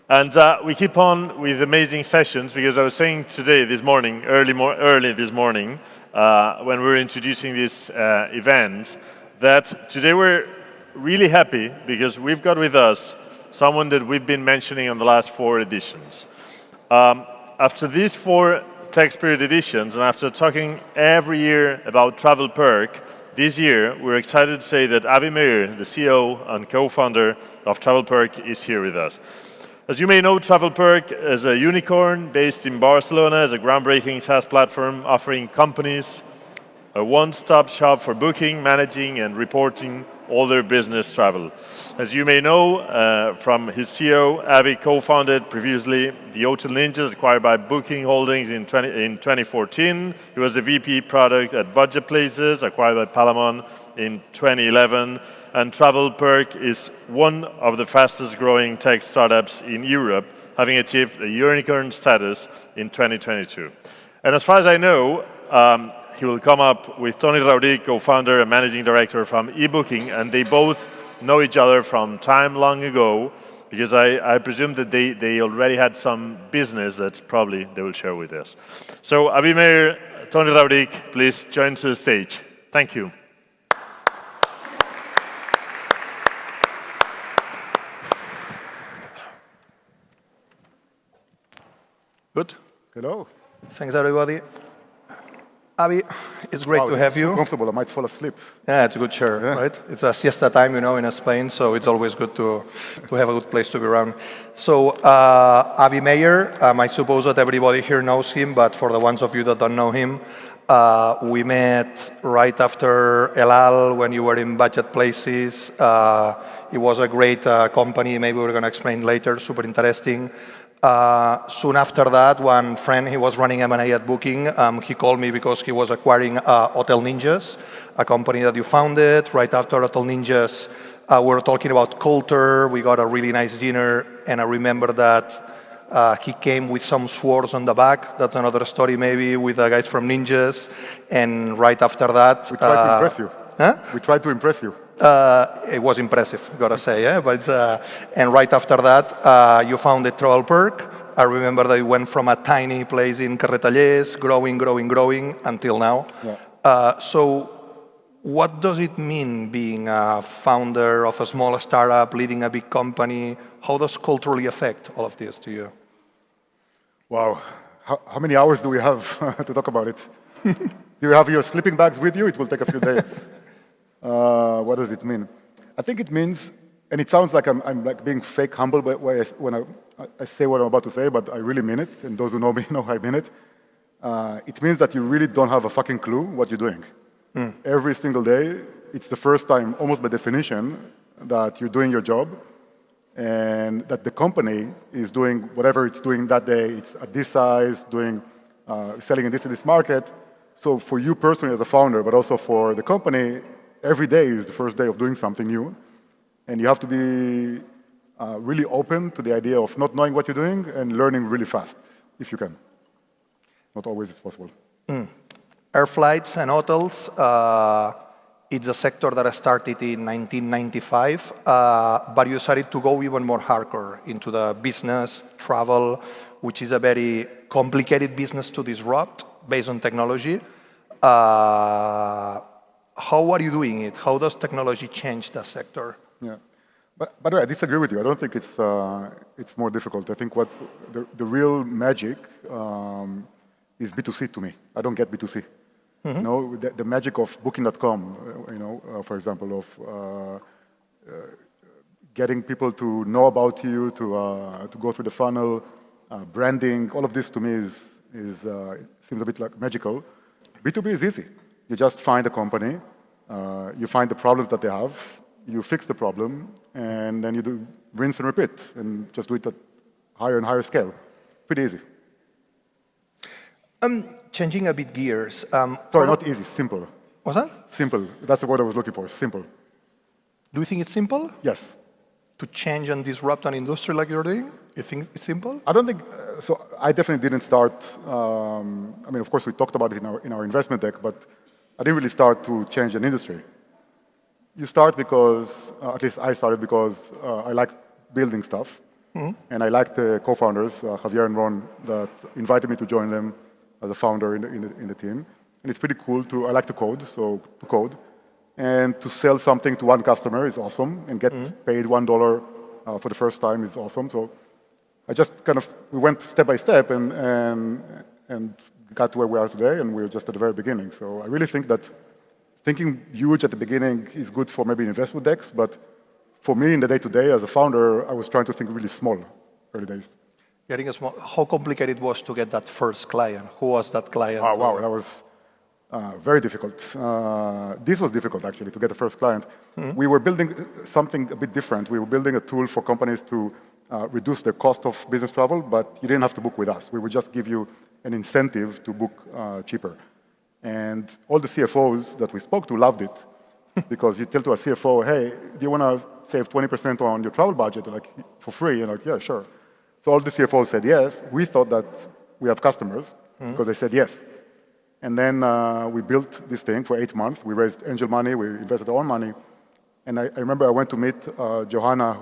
And we keep on with amazing sessions because I was saying today, this morning, early this morning, when we were introducing this event, that today we're really happy because we've got with us someone that we've been mentioning on the last 4 editions. After these 4 Tech Spirit editions, and after talking every year about TravelPerk, this year we're excited to say that Avi Meir, the CEO and co-founder of TravelPerk, is here with us. As you may know, TravelPerk is a unicorn based in Barcelona, as a groundbreaking SaaS platform offering companies a one-stop shop for booking, managing, and reporting all their business travel. As you may know from his CEO, Avi co-founded previously the Hotel Ninjas, acquired by Booking Holdings in 2014. He was the VP product at Budget Places, acquired by Palamon in 2011. And TravelPerk is one of the fastest growing tech startups in Europe, having achieved a unicorn status in 2022. And as far as I know, he will come up with Toni Raurich, co-founder and managing director from eBooking, and they both know each other from time long ago, because I presume that they already had some business that probably they will share with us. So Avi Meir, Toni Raurich, please join to the stage. Thank you. Good. Hello. Thanks, everybody. Avi, it's great to have you. Comfortable, I might fall asleep. Yeah, it's a good chair, right? It's a siesta time, in Spain, so it's always good to have a good place to be around. So, Avi Meir, I suppose that everybody here knows him, but for the ones of you that don't know him, we met right after Elal when you were in Budget Places. It was a great company, maybe we're going to explain later, super interesting. Soon after that, one friend, he was running M&A at Booking. He called me because he was acquiring Hotel Ninjas, a company that you founded. Right after Hotel Ninjas, we were talking about culture. We got a really nice dinner, and I remember that he came with some swords on the back. That's another story, maybe, with the guys from Ninjas. And right after that... We tried to impress you. Huh? We tried to impress you. It was impressive, gotta say, yeah. But and right after that, you founded TravelPerk. I remember that you went from a tiny place in Carretallers, growing until now. Yeah. So, what does it mean being a founder of a small startup, leading a big company? How does culturally affect all of this to you? Wow, how many hours do we have to talk about it? Do you have your sleeping bags with you? It will take a few days. What does it mean? I think it means, and it sounds like I'm like being fake humble when I say what I'm about to say, but I really mean it, and those who know me know I mean it. It means that you really don't have a fucking clue what you're doing. Every single day, it's the first time, almost by definition, that you're doing your job, and that the company is doing whatever it's doing that day. It's at this size, selling in this market. So for you personally as a founder, but also for the company, every day is the first day of doing something new, and you have to be really open to the idea of not knowing what you're doing and learning really fast, if you can. Not always it's possible. Air flights and hotels, it's a sector that started in 1995, but you started to go even more hardcore into the business, travel, which is a very complicated business to disrupt based on technology. How are you doing it? How does technology change the sector? Yeah, but by the way, I disagree with you. I don't think it's more difficult. I think what the real magic is B2C to me. I don't get B2C. You know, the magic of Booking.com, for example, of getting people to know about you, to go through the funnel, branding, all of this to me seems a bit like magical. B2B is easy. You just find a company, you find the problems that they have, you fix the problem, and then you do rinse and repeat, and just do it at higher and higher scale. Pretty easy. Changing a bit gears. Sorry, not easy, simple. What's that? Simple. That's the word I was looking for, simple. Do you think it's simple? Yes. To change and disrupt an industry like you're doing? You think it's simple? I don't think, so I definitely didn't start, I mean, of course we talked about it in our investment deck, but I didn't really start to change an industry. You start because, at least I started because I like building stuff. And I liked the co-founders, Javier and Ron, that invited me to join them as a founder in the team. And it's pretty cool I like to code, so to code. And to sell something to one customer is awesome, and get paid $1 for the first time is awesome. So I just we went step by step and got to where we are today, and we're just at the very beginning. So I really think that thinking huge at the beginning is good for maybe investment decks, but for me in the day-to-day as a founder, I was trying to think really small early days. Getting a small, how complicated it was to get that first client? Who was that client? Oh, wow, that was very difficult. This was difficult, actually, to get the first client. We were building something a bit different. We were building a tool for companies to reduce the cost of business travel, but you didn't have to book with us. We would just give you an incentive to book cheaper. And all the CFOs that we spoke to loved it, because you tell to a CFO, hey, do you want to save 20% on your travel budget, like for free? You're like, yeah, sure. So all the CFOs said yes. We thought that we have customers because they said yes. And then we built this thing for 8 months. We raised angel money. We invested our own money. And I remember I went to meet Johanna,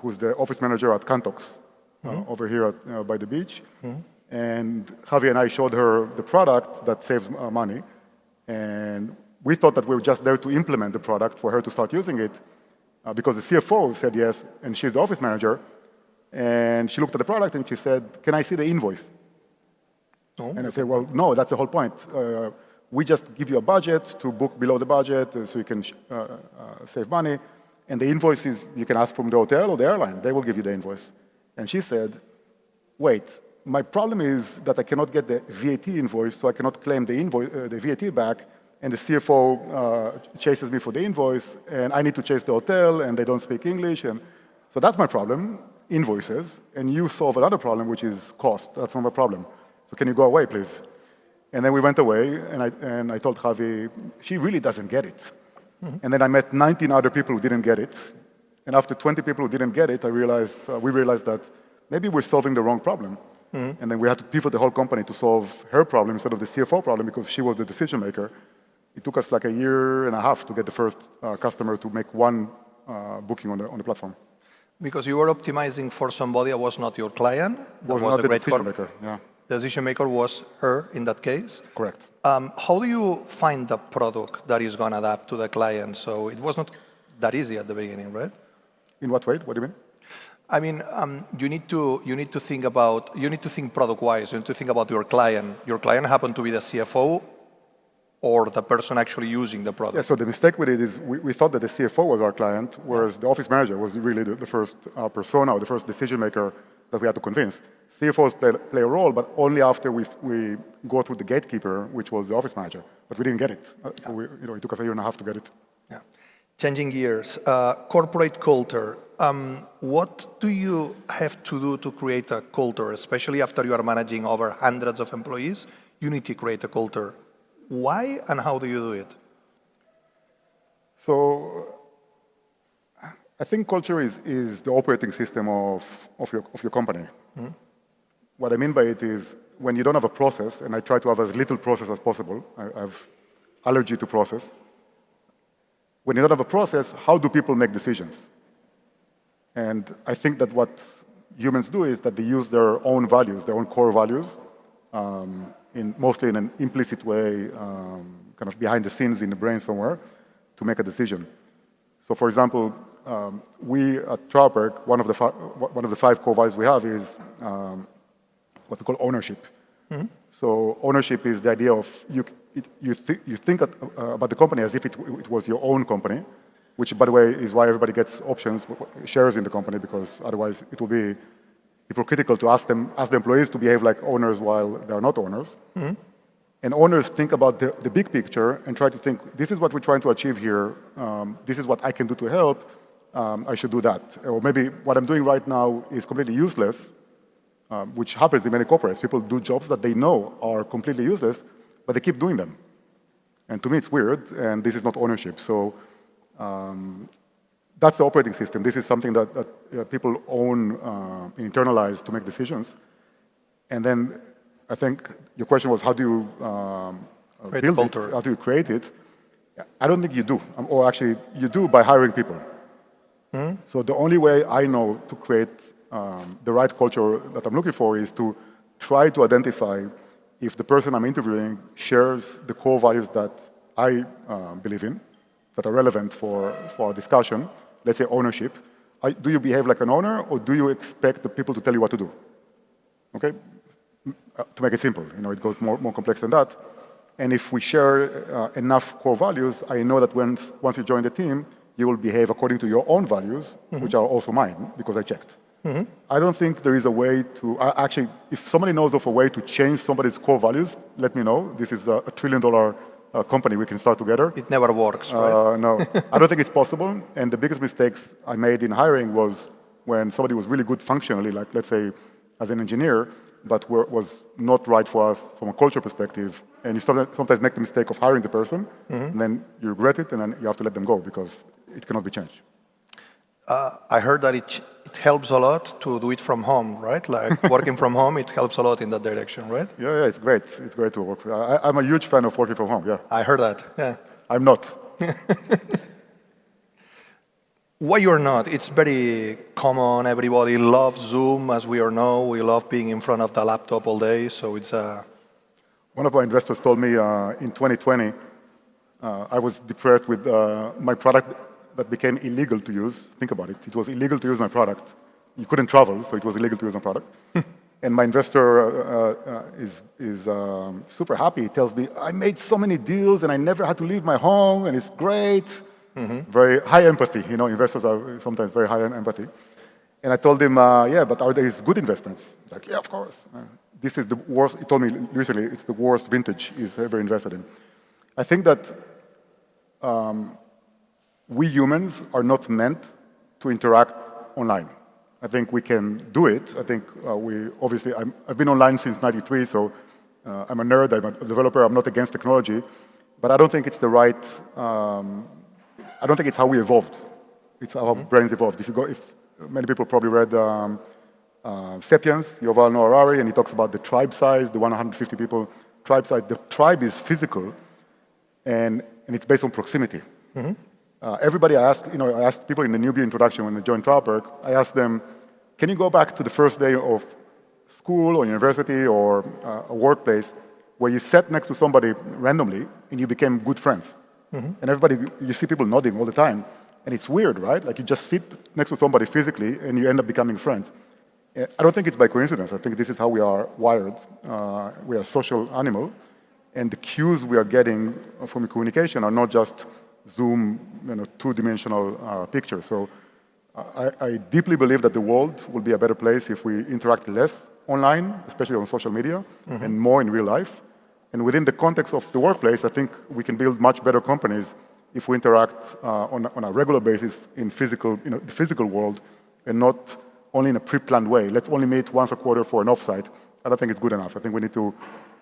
who's the office manager at Cantox over here by the beach. And Javi and I showed her the product that saves money. And we thought that we were just there to implement the product for her to start using it because the CFO said yes, and she's the office manager. And she looked at the product and she said, can I see the invoice? And I said, well, no, that's the whole point. We just give you a budget to book below the budget so you can save money. And the invoice is, you can ask from the hotel or the airline. They will give you the invoice. And she said, wait, my problem is that I cannot get the VAT invoice, so I cannot claim the VAT back. And the CFO chases me for the invoice, and I need to chase the hotel, and they don't speak English. And so that's my problem, invoices. And you solve another problem, which is cost. That's not my problem. So can you go away, please? And then we went away, and I told Javi, she really doesn't get it. And then I met 19 other people who didn't get it. And after 20 people who didn't get it, we realized that maybe we're solving the wrong problem. And then we had to pivot the whole company to solve her problem instead of the CFO problem because she was the decision maker. It took us like 1.5 years to get the first customer to make one booking on the platform. Because you were optimizing for somebody that was not your client? Was not the decision maker, yeah. The decision maker was her in that case? Correct. How do you find the product that is going to adapt to the client? So it was not that easy at the beginning, right? In what way? What do you mean? I mean, you need to think product-wise. You need to think about your client. Your client happened to be the CFO or the person actually using the product. Yeah, so the mistake with it is we thought that the CFO was our client, whereas the office manager was really the first persona or the first decision maker that we had to convince. CFOs play a role, but only after we go through the gatekeeper, which was the office manager. But we didn't get it. So it took us 1.5 years to get it. Yeah. Changing gears, corporate culture. What do you have to do to create a culture, especially after you are managing over hundreds of employees? You need to create a culture. Why and how do you do it? So I think culture is the operating system of your company. What I mean by it is when you don't have a process, and I try to have as little process as possible, I have allergy to process. When you don't have a process, how do people make decisions? And I think that what humans do is that they use their own values, their own core values, mostly in an implicit way, kind of behind the scenes in the brain somewhere, to make a decision. So, for example, we at TravelPerk, one of the 5 core values we have is what we call ownership. So, ownership is the idea of you think about the company as if it was your own company, which, by the way, is why everybody gets options, shares in the company, because otherwise it will be hypocritical to ask the employees to behave like owners while they are not owners. And owners think about the big picture and try to think, this is what we're trying to achieve here. This is what I can do to help. I should do that. Or maybe what I'm doing right now is completely useless, which happens in many corporates. People do jobs that they know are completely useless, but they keep doing them. And to me, it's weird, and this is not ownership. So that's the operating system. This is something that people own, internalize to make decisions. And then I think your question was, how do you build it? How do you create it? I don't think you do. Or actually, you do by hiring people. So the only way I know to create the right culture that I'm looking for is to try to identify if the person I'm interviewing shares the core values that I believe in, that are relevant for our discussion. Let's say ownership. Do you behave like an owner, or do you expect the people to tell you what to do? Okay, to make it simple, it goes more complex than that. And if we share enough core values, I know that once you join the team, you will behave according to your own values, which are also mine, because I checked. I don't think there is a way to, actually, if somebody knows of a way to change somebody's core values, let me know. This is a $1 trillion company we can start together. It never works, right? No, I don't think it's possible. And the biggest mistakes I made in hiring was when somebody was really good functionally, like let's say as an engineer, but was not right for us from a culture perspective. And you sometimes make the mistake of hiring the person, and then you regret it, and then you have to let them go because it cannot be changed. I heard that it helps a lot to do it from home, right? Like working from home, it helps a lot in that direction, right? Yeah, it's great. It's great to work. I'm a huge fan of working from home, yeah. I heard that, yeah. I'm not. Why you're not? It's very common. Everybody loves Zoom, as we all know. We love being in front of the laptop all day, so it's a... One of our investors told me in 2020, I was depressed with my product that became illegal to use. Think about it. It was illegal to use my product. You couldn't travel, so it was illegal to use my product. And my investor is super happy. He tells me, I made so many deals and I never had to leave my home, and it's great. Very high empathy. Investors are sometimes very high in empathy. And I told him, yeah, but are these good investments? He's like, yeah, of course. This is the worst. He told me recently it's the worst vintage he's ever invested in. I think that we humans are not meant to interact online. I think we can do it. I think I've been online since '93, so I'm a nerd, I'm a developer, I'm not against technology, but I don't think it's the right, I don't think it's how we evolved. It's how our brains evolved. If many people probably read Sapiens, Yuval Noah Harari, and he talks about the tribe size, the 150 people tribe size. The tribe is physical, and it's based on proximity. Everybody I asked people in the newbie introduction when they joined TravelPerk, I asked them, can you go back to the first day of school or university or a workplace where you sat next to somebody randomly and you became good friends? And you see people nodding all the time. And it's weird, right? Like you just sit next to somebody physically and you end up becoming friends. I don't think it's by coincidence. I think this is how we are wired. We are a social animal. And the cues we are getting from communication are not just Zoom, two-dimensional picture. So I deeply believe that the world will be a better place if we interact less online, especially on social media, and more in real life. And within the context of the workplace, I think we can build much better companies if we interact on a regular basis in the physical world, and not only in a pre-planned way. Let's only meet once a quarter for an offsite. I don't think it's good enough. I think we need to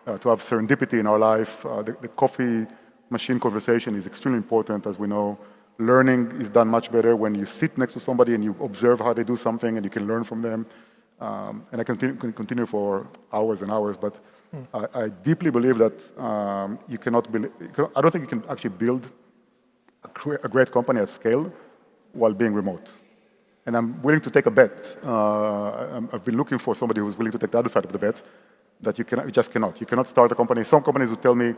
have serendipity in our life. The coffee machine conversation is extremely important, as we know. Learning is done much better when you sit next to somebody and you observe how they do something and you can learn from them. And I can continue for hours and hours, but I deeply believe that I don't think you can actually build a great company at scale while being remote. And I'm willing to take a bet. I've been looking for somebody who's willing to take the other side of the bet, that you just cannot. You cannot start a company. Some companies would tell me,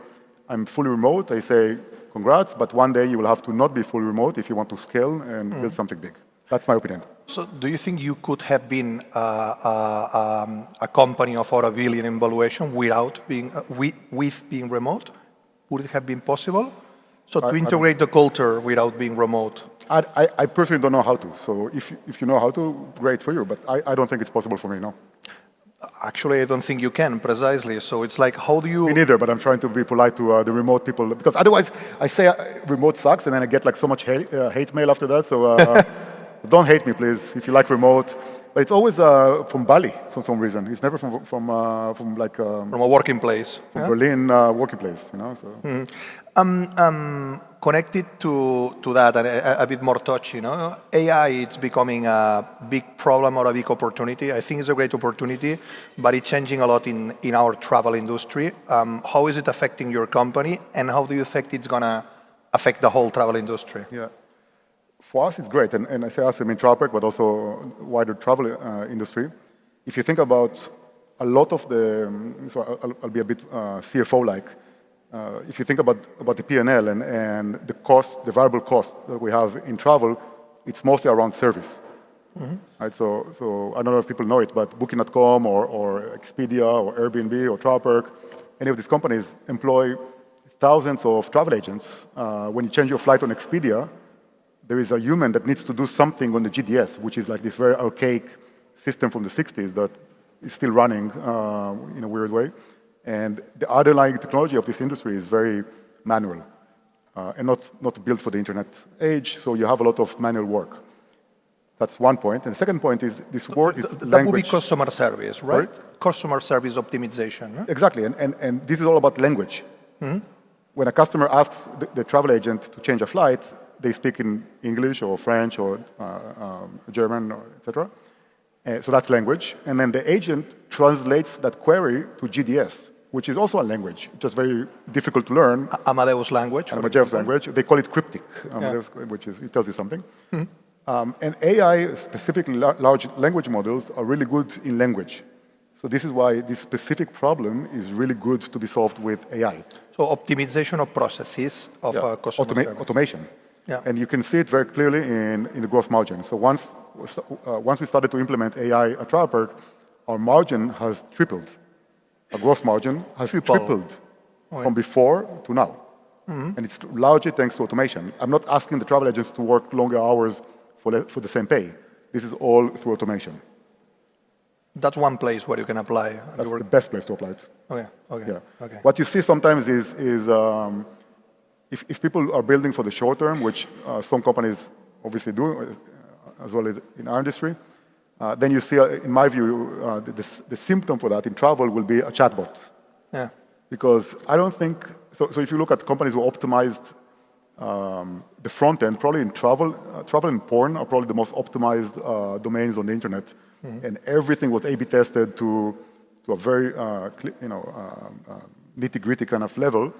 I'm fully remote. I say, congrats, but one day you will have to not be fully remote if you want to scale and build something big. That's my opinion. So do you think you could have been a company of over $1 billion in valuation without with being remote? Would it have been possible? So to integrate the culture without being remote? I personally don't know how to. So if you know how to, great for you. But I don't think it's possible for me, no. Actually, I don't think you can, precisely. So it's like, how do you... Me neither, but I'm trying to be polite to the remote people. Because otherwise, I say remote sucks, and then I get like so much hate mail after that. So don't hate me, please, if you like remote. But it's always from Bali, for some reason. It's never from like... from a working place. From Berlin working place, So. Connected to that, and a bit more touchy, AI, it's becoming a big problem or a big opportunity. I think it's a great opportunity, but it's changing a lot in our travel industry. How is it affecting your company, and how do you think it's going to affect the whole travel industry? Yeah. for us, it's great. And I say us, I mean TravelPerk, but also wider travel industry. If you think about a lot of the, so I'll be a bit CFO-like. If you think about the P&L and the cost, the variable cost that we have in travel, it's mostly around service. Right? So I don't know if people know it, but Booking.com or Expedia or Airbnb or TravelPerk, any of these companies employ thousands of travel agents. When you change your flight on Expedia, there is a human that needs to do something on the GDS, which is like this very archaic system from the 60s that is still running in a weird way. And the underlying technology of this industry is very manual and not built for the internet age, so you have a lot of manual work. That's one point. And the second point is this word is that language. would be customer service, right? Sorry? Customer service optimization. Huh? Exactly, and this is all about language. When a customer asks the travel agent to change a flight, they speak in English or French or German, etc. So that's language. And then the agent translates that query to GDS, which is also a language, just very difficult to learn. Amadeus language. Amadeus language. They call it cryptic, Amadeus, which is, it tells you something. And AI, specifically large language models, are really good in language. So this is why this specific problem is really good to be solved with AI. So optimization of processes of customer service. Automation. Yeah. And you can see it very clearly in the gross margin. So once we started to implement AI at TravelPerk, our margin has tripled. Our gross margin has tripled from before to now. And it's largely thanks to automation. I'm not asking the travel agents to work longer hours for the same pay. This is all through automation. That's one place where you can apply. That's the best place to apply it. Okay. Yeah. Okay. What you see sometimes is if people are building for the short term, which some companies obviously do, as well as in our industry, then you see, in my view, the symptom for that in travel will be a chatbot. Yeah. Because I don't think, so if you look at companies who optimized the front end, probably in travel and porn are probably the most optimized domains on the internet. And everything was A/B tested to a very nitty-gritty kind of level.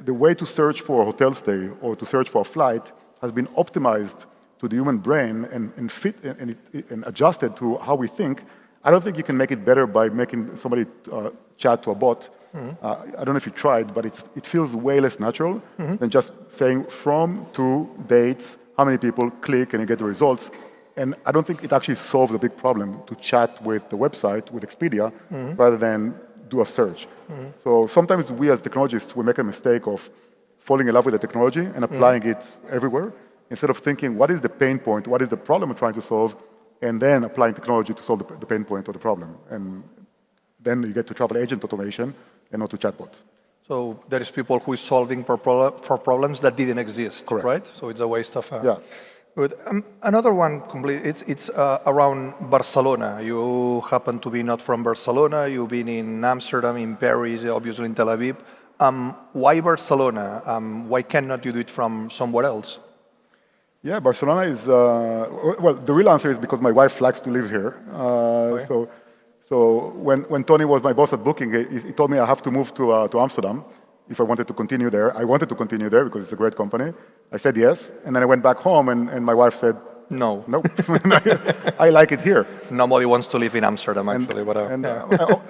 The way to search for a hotel stay or to search for a flight has been optimized to the human brain and fit and adjusted to how we think. I don't think you can make it better by making somebody chat to a bot. I don't know if you tried, but it feels way less natural than just saying from, to, dates, how many people click, and you get the results. And I don't think it actually solves the big problem to chat with the website, with Expedia, rather than do a search. So sometimes we as technologists, we make a mistake of falling in love with the technology and applying it everywhere, instead of thinking, what is the pain point, what is the problem we're trying to solve, and then applying technology to solve the pain point or the problem. And then you get to travel agent automation and not to chatbots. So there is people who is solving for problems that didn't exist, correct, right? So it's a waste of... Yeah. Good. Another one, it's around Barcelona. You happen to be not from Barcelona. You've been in Amsterdam, in Paris, obviously in Tel Aviv. Why Barcelona? Why cannot you do it from somewhere else? Yeah, Barcelona is... well, the real answer is because my wife likes to live here. So when Toni was my boss at Booking, he told me I have to move to Amsterdam if I wanted to continue there. I wanted to continue there because it's a great company. I said yes, and then I went back home, and my wife said, no. Nope, I like it here. Nobody wants to live in Amsterdam, actually.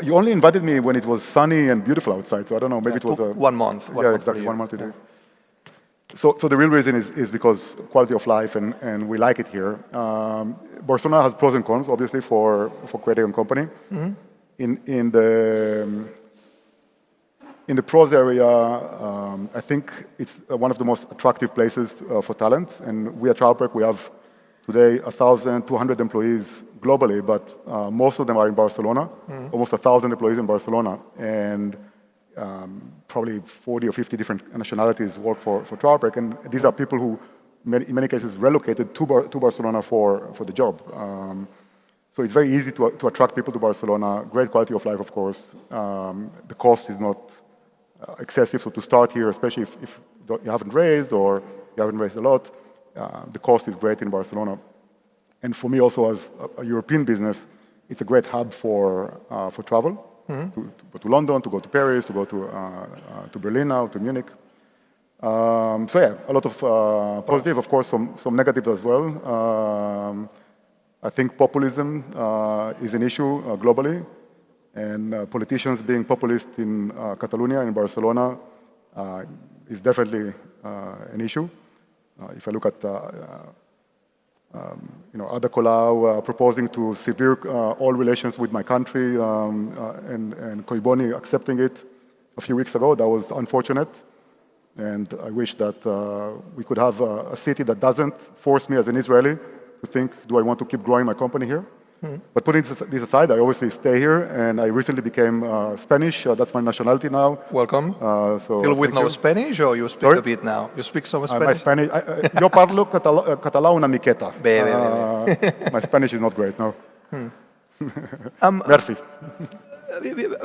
You only invited me when it was sunny and beautiful outside, so I don't know, maybe it was 1 month. Exactly, 1 month. So the real reason is because quality of life, and we like it here. Barcelona has pros and cons, obviously, for creating a company. In the pros area, I think it's one of the most attractive places for talent. And we at TravelPerk, we have today 1,200 employees globally, but most of them are in Barcelona, almost 1,000 employees in Barcelona. And probably 40 or 50 different nationalities work for TravelPerk. And these are people who, in many cases, relocated to Barcelona for the job. So it's very easy to attract people to Barcelona. Great quality of life, of course. The cost is not excessive. So to start here, especially if you haven't raised or you haven't raised a lot, the cost is great in Barcelona. And for me also as a European business, it's a great hub for travel, to go to London, to go to Paris, to go to Berlin now, to Munich. So yeah, a lot of positive, of course, some negatives as well. I think populism is an issue globally, and politicians being populist in Catalonia, in Barcelona, is definitely an issue. If I look at Ada Colau proposing to sever all relations with my country, and Collboni accepting it a few weeks ago, that was unfortunate. And I wish that we could have a city that doesn't force me as an Israeli to think, do I want to keep growing my company here? But putting this aside, I obviously stay here, and I recently became Spanish. That's my nationality now. Welcome. Still with no Spanish, or you speak a bit now? You speak some Spanish? My Spanish, yo parlo catalán una miqueta. My Spanish is not great, no. Merci.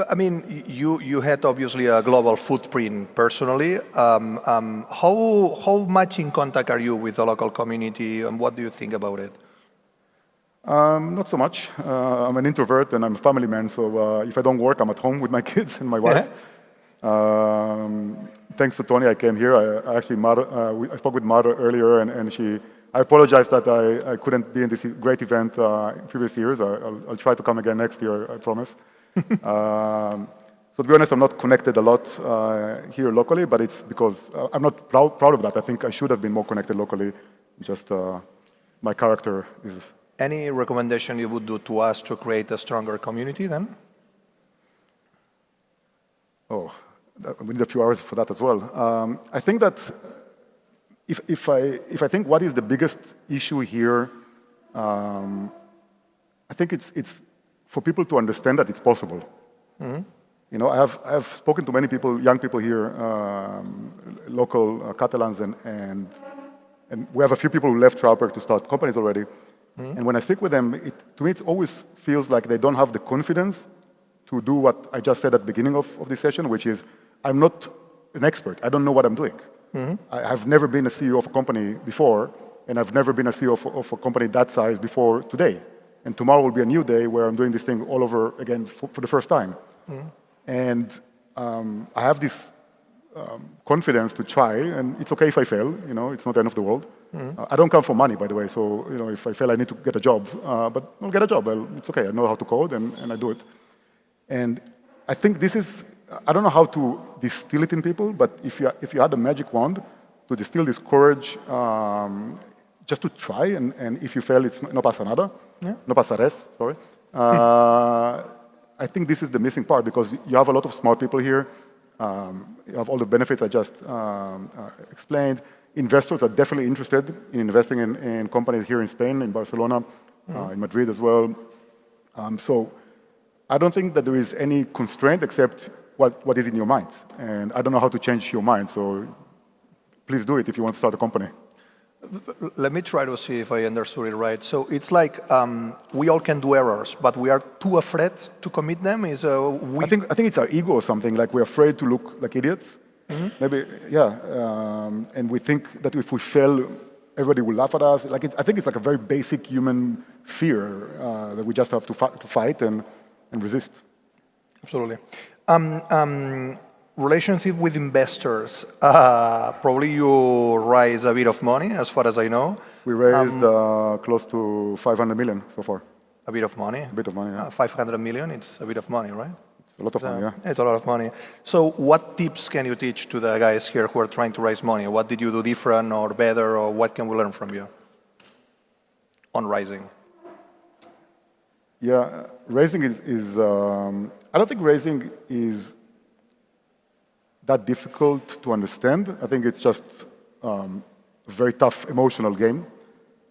I mean, you had obviously a global footprint personally. How much in contact are you with the local community, and what do you think about it? Not so much. I'm an introvert and I'm a family man, so if I don't work, I'm at home with my kids and my wife. Thanks to Toni, I came here. I spoke with Mara earlier, and I apologize that I couldn't be in this great event in previous years. I'll try to come again next year, I promise. So to be honest, I'm not connected a lot here locally, but it's because I'm not proud of that. I think I should have been more connected locally. Just my character is... Any recommendation you would do to us to create a stronger community then? Oh, we need a few hours for that as well. I think that if I think what is the biggest issue here, I think it's for people to understand that it's possible. You know, I have spoken to many people, young people here, local Catalans, and we have a few people who left TravelPerk to start companies already. And when I speak with them, to me it always feels like they don't have the confidence to do what I just said at the beginning of this session, which is, I'm not an expert. I don't know what I'm doing. I have never been a CEO of a company before, and I've never been a CEO of a company that size before today. And tomorrow will be a new day where I'm doing this thing all over again for the first time. And I have this confidence to try, and it's okay if I fail. You know, it's not the end of the world. I don't come for money, by the way, so you know, if I fail, I need to get a job. But I'll get a job. It's okay. I know how to code, and I do it. And I think this is, I don't know how to distill it in people, but if you had a magic wand to distill this courage, just to try, and if you fail, it's no pasa nada, no pasa res, sorry. I think this is the missing part, because you have a lot of smart people here. You have all the benefits I just explained. Investors are definitely interested in investing in companies here in Spain, in Barcelona, in Madrid as well. So I don't think that there is any constraint except what is in your mind. And I don't know how to change your mind, so please do it if you want to start a company. Let me try to see if I understood it right. So it's like we all can do errors, but we are too afraid to commit them? I think it's our ego or something, like we're afraid to look like idiots. Maybe, yeah. And we think that if we fail, everybody will laugh at us. I think it's like a very basic human fear that we just have to fight and resist. Absolutely. Relationship with investors. Probably you raise a bit of money, as far as I know. We raised close to 500 million so far. A bit of money? A bit of money, yeah. 500 million, it's a bit of money, right? It's a lot of money, yeah. It's a lot of money. So what tips can you teach to the guys here who are trying to raise money? What did you do different or better, or what can we learn from you on raising? Yeah, raising is I don't think raising is that difficult to understand. I think it's just a very tough emotional game.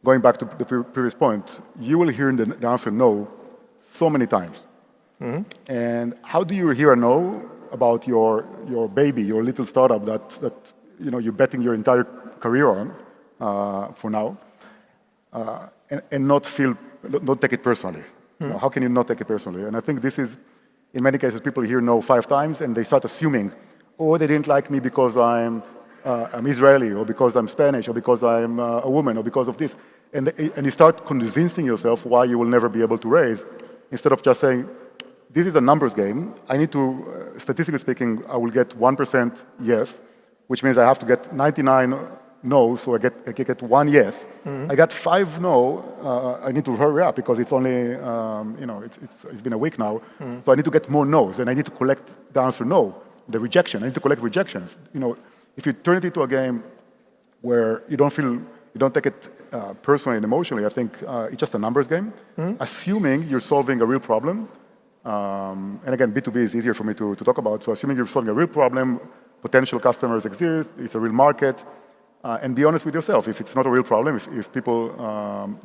Going back to the previous point, you will hear the answer no so many times. And how do you hear a no about your baby, your little startup that you know, you're betting your entire career on for now, and not take it personally? You know, how can you not take it personally? And I think this is, in many cases, people hear no 5 times and they start assuming, oh, they didn't like me because I'm Israeli, or because I'm Spanish, or because I'm a woman, or because of this. And you start convincing yourself why you will never be able to raise, instead of just saying, this is a numbers game. I need to, statistically speaking, I will get 1% yes, which means I have to get 99 no, so I get one yes. I got 5 no. I need to hurry up because it's only it's been a week now. So I need to get more no's, and I need to collect the answer no, the rejection. I need to collect rejections. If you turn it into a game where you don't take it personally and emotionally, I think it's just a numbers game. Assuming you're solving a real problem, and again, B2B is easier for me to talk about. So assuming you're solving a real problem, potential customers exist, it's a real market. And be honest with yourself. If it's not a real problem, if people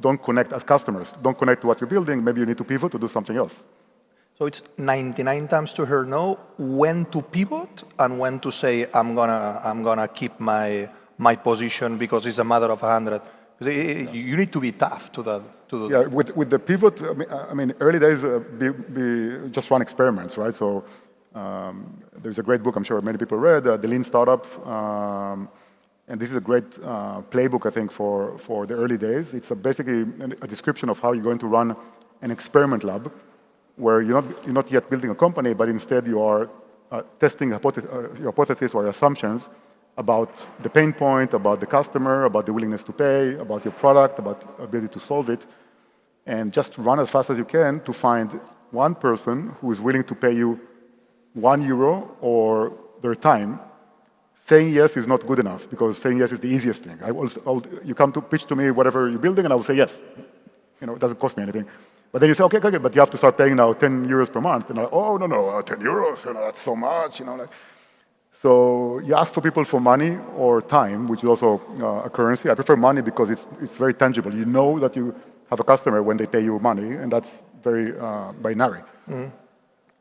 don't connect as customers, don't connect to what you're building, maybe you need to pivot to do something else. So it's 99 times to hear no, when to pivot and when to say I'm gonna keep my position because it's a matter of 100. You need to be tough to that. Yeah, with the pivot, I mean, early days, just run experiments, right? So there's a great book I'm sure many people read, The Lean Startup. And this is a great playbook, I think, for the early days. It's basically a description of how you're going to run an experiment lab where you're not yet building a company, but instead you are testing your hypothesis or assumptions about the pain point, about the customer, about the willingness to pay, about your product, about ability to solve it, and just run as fast as you can to find one person who is willing to pay you €1 or their time. Saying yes is not good enough because saying yes is the easiest thing. You come to pitch to me whatever you're building, and I will say yes. It doesn't cost me anything. But then you say, okay, but you have to start paying now €10 per month. And I'm like, oh, no, €10, that's so much. So you ask for people for money or time, which is also a currency. I prefer money because it's very tangible. You know that you have a customer when they pay you money, and that's very binary.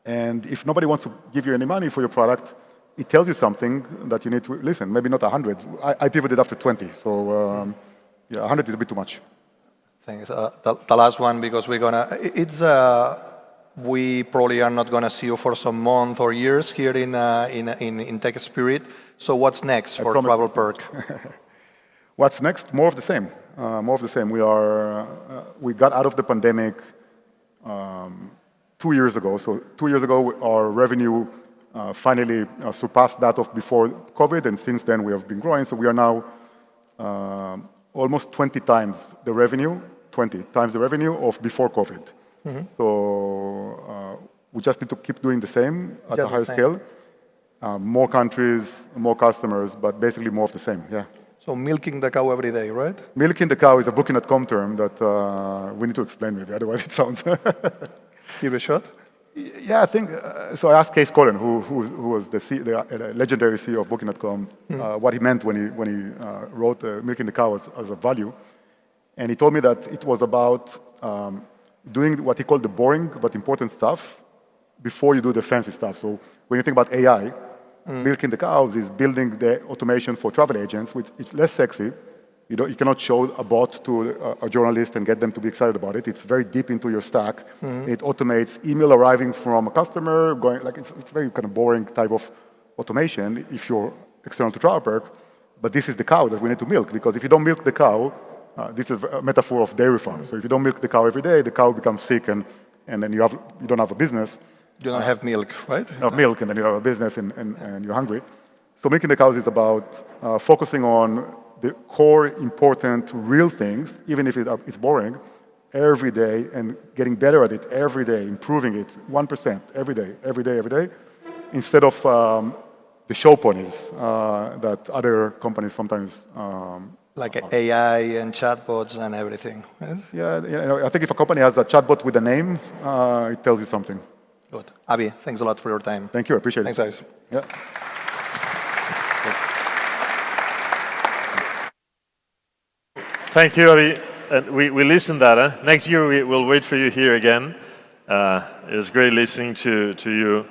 And if nobody wants to give you any money for your product, it tells you something that you need to listen. Maybe not 100. I pivoted after 20, so 100 is a bit too much. Thanks. The last one, because we probably are not gonna see you for some months or years here in Tech Spirit. So what's next for TravelPerk? What's next? More of the same. More of the same. We got out of the pandemic 2 years ago. So 2 years ago, our revenue finally surpassed that of before COVID, and since then we have been growing. So we are now almost 20 times the revenue of before COVID. So we just need to keep doing the same at a higher scale. More countries, more customers, but basically more of the same, yeah. So milking the cow every day, right? Milking the cow is a Booking.com term that we need to explain maybe, otherwise it sounds... Give it a shot? Yeah, I think, so I asked Case Colin, who was the legendary CEO of Booking.com, what he meant when he wrote Milking the Cow as a value. And he told me that it was about doing what he called the boring but important stuff before you do the fancy stuff. So when you think about AI, milking the cows is building the automation for travel agents, which is less sexy. You cannot show a bot to a journalist and get them to be excited about it. It's very deep into your stack. It automates email arriving from a customer, it's very kind of boring type of automation if you're external to TravelPerk. But this is the cow that we need to milk, because if you don't milk the cow, this is a metaphor of dairy farm. So if you don't milk the cow every day, the cow becomes sick and then you don't have a business. You don't have milk, right? You have milk and then you have a business and you're hungry. So milking the cows is about focusing on the core, important, real things, even if it's boring, every day, and getting better at it every day, improving it 1% every day, instead of the show ponies that other companies sometimes... like AI and chatbots and everything. Yes? Yeah, I think if a company has a chatbot with a name, it tells you something. Good. Avi, thanks a lot for your time. Thank you, I appreciate it. Thanks, guys. Yeah. Thank you, Avi. And we listened that. Next year, we'll wait for you here again. It was great listening to you.